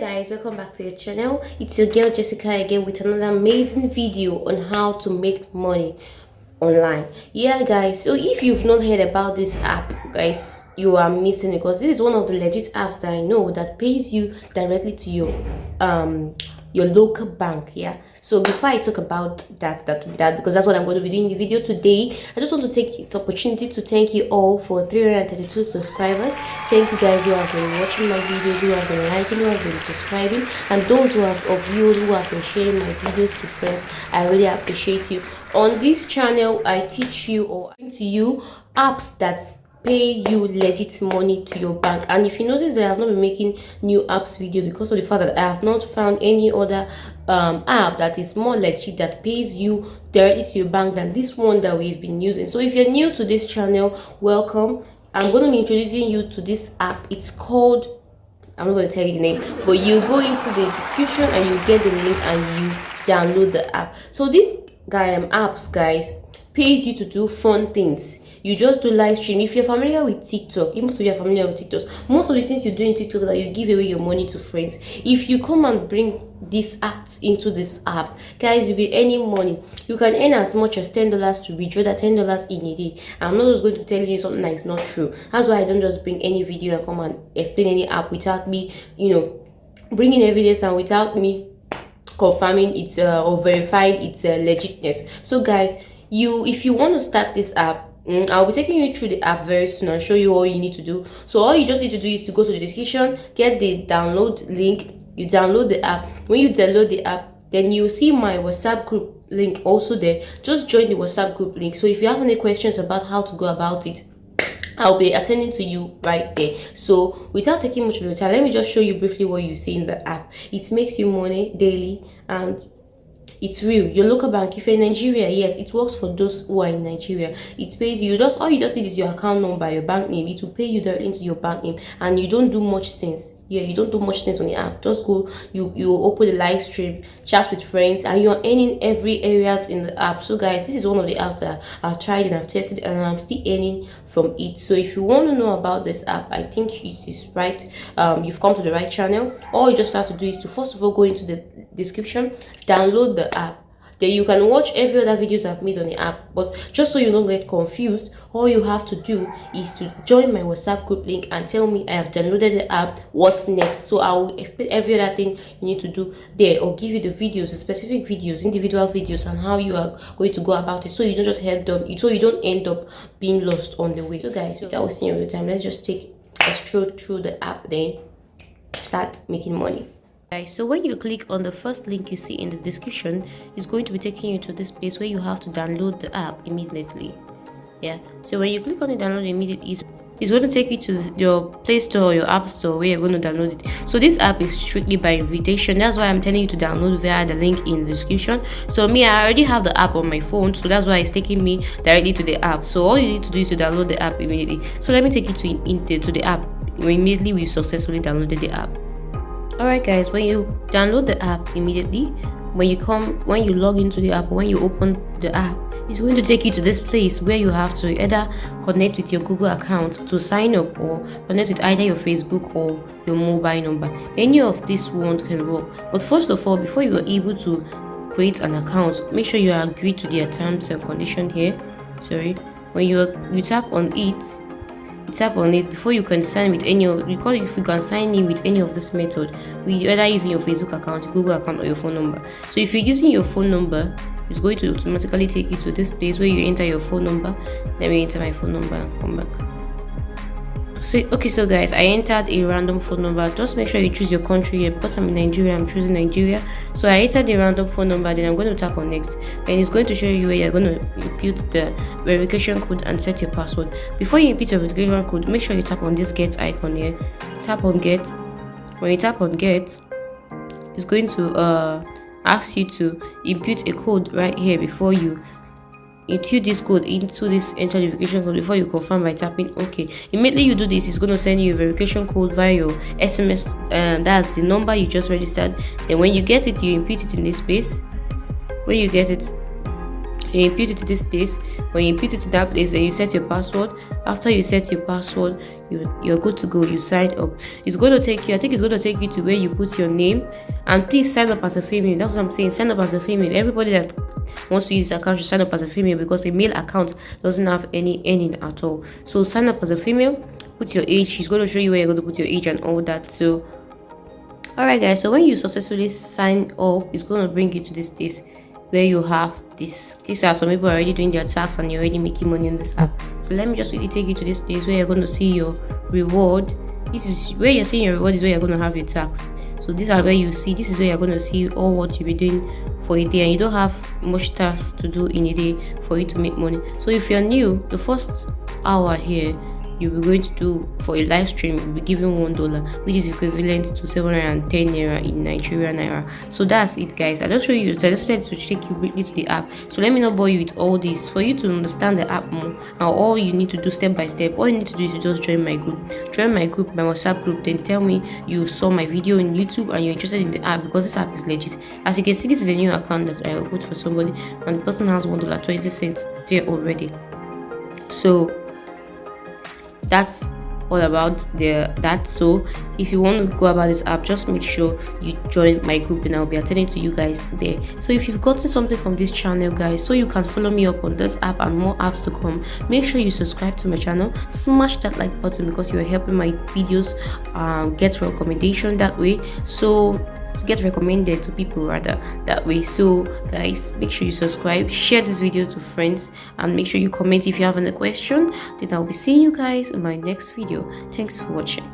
Guys, welcome back to your channel. It's your girl Jessica again with another amazing video on how to make money online. Yeah guys, so if you've not heard about this app, guys, you are missing, because this is one of the legit apps that I know that pays you directly to your local bank. Yeah, so before I talk about that because that's what I'm going to be doing in the video today, I just want to take this opportunity to thank you all for 332 subscribers. Thank you guys who have been watching my videos, who have been liking, who have been subscribing, and those who have been sharing my videos to friends. I really appreciate you. On this channel, I teach you or bring to you apps that pay you legit money to your bank. And if you notice that I have not been making new apps video because of the fact that I have not found any other app that is more legit, that pays you directly to your bank than this one that we've been using. So if you're new to this channel, welcome. I'm going to be introducing you to this app. It's called, I'm not going to tell you the name, but you go into the description and you get the link and you download the app. So this apps, guys, pays you to do fun things. You just do live stream. If you're familiar with TikTok, most of you are familiar with TikTok. Most of the things you do in TikTok that you give away your money to friends. If you come and bring this app into this app, guys, you'll be earning money. You can earn as much as $10 to withdraw that $10 in a day. I'm not just going to tell you something that is not true. That's why I don't just bring any video and come and explain any app without me, bringing evidence and without me confirming it's or verifying its legitness. So guys, if you want to start this app, I'll be taking you through the app very soon and show you all you need to do. So all you just need to do is to go to the description, get the download link, you download the app. When you download the app, then you'll see my WhatsApp group link also there. Just join the WhatsApp group link. So if you have any questions about how to go about it, I'll be attending to you right there. So without taking much of your time, let me just show you briefly what you see in the app. It makes you money daily and it's real. Your local bank, if you're in Nigeria, yes, it works for those who are in Nigeria. It pays you. All you just need is your account number, your bank name. It will pay you directly into your bank name, and you don't do much things. Yeah, you don't do much things on the app. Just go, you open the live stream, chat with friends, and you're earning every areas in the app. So guys, this is one of the apps that I've tried and I've tested, and I'm still earning from it. So if you want to know about this app, I think it is right. You've come to the right channel. All you just have to do is to first of all go into the description, download the app. Then you can watch every other videos I've made on the app. But just so you don't get confused, all you have to do is to join my WhatsApp group link and tell me I have downloaded the app, what's next. So I will explain every other thing you need to do there, or give you the videos, the specific videos, individual videos, and how you are going to go about it, so you don't just head them, so you don't end up being lost on the way. So guys, without wasting your time, let's just take a stroll through the app, then start making money. So when you click on the first link you see in the description, it's going to be taking you to this place where you have to download the app immediately. Yeah, so when you click on it, download immediately, it's going to take you to your Play Store or your App Store where you're going to download it. So this app is strictly by invitation. That's why I'm telling you to download via the link in the description. So me, I already have the app on my phone, so that's why it's taking me directly to the app. So all you need to do is to download the app immediately. So let me take you to the app. Immediately we've successfully downloaded the app. Alright guys, when you download the app immediately, when you log into the app, or when you open the app, it's going to take you to this place where you have to either connect with your Google account to sign up, or connect with either your Facebook or your mobile number. Any of this one can work. But first of all, before you are able to create an account, make sure you agree to their terms and condition here. When you tap on it, before you can sign with any of, because if you can sign in with any of this method, we either using your Facebook account, Google account, or your phone number. So if you're using your phone number, it's going to automatically take you to this place where you enter your phone number. Let me enter my phone number and come back. So guys, I entered a random phone number. Just make sure you choose your country here. Because I'm in Nigeria, I'm choosing Nigeria. So I entered the random phone number, then I'm going to tap on next, and it's going to show you where you're going to input the verification code and set your password. Before you input your verification code, make sure you tap on this get icon here. Tap on get. When you tap on get, it's going to ask you to input a code right here before you input this code into this enter verification code before you confirm by tapping OK. Immediately you do this, it's going to send you a verification code via your SMS. That's the number you just registered. Then when you get it, you input it in this space. When you get it, you input it to this place. When you input it to that place, then you set your password, After you set your password, you're good to go. You sign up. It's going to take you, I think it's going to take you to where you put your name. And please sign up as a female. That's what I'm saying. Sign up as a female. Everybody that wants to use this account should sign up as a female, because a male account doesn't have any earning at all. So sign up as a female, put your age. She's going to show you where you're going to put your age and all that. So alright guys, so when you successfully sign up, it's going to bring you to this place where you have this. These are some people already doing their tax and you're already making money on this app. So let me just really take you to this place where you're going to see your reward. This is where you're seeing your reward, is where you're going to have your tax. So these are where you see, this is where you're going to see all what you'll be doing for a day, and you don't have much tasks to do in a day for you to make money. So if you're new, the first hour here you'll be going to do for a live stream, you'll be given $1, which is equivalent to 710 naira in Nigerian naira. So that's it guys. I just show you, I just said to take you briefly to the app. So let me not bore you with all this. For you to understand the app more, and all you need to do step by step, all you need to do is to just join my group, my WhatsApp group. Then tell me you saw my video on YouTube and you're interested in the app, because this app is legit. As you can see, this is a new account that I opened for somebody, and the person has $1.20 there already. So that's all about that. So if you want to go about this app, just make sure you join my group and I'll be attending to you guys there. So if you've gotten something from this channel guys, so you can follow me up on this app and more apps to come, make sure you subscribe to my channel, smash that like button, because you are helping my videos get recommendation that way. So to get recommended to people rather that way. So guys, make sure you subscribe, share this video to friends, and make sure you comment if you have any question. Then I'll be seeing you guys in my next video. Thanks for watching.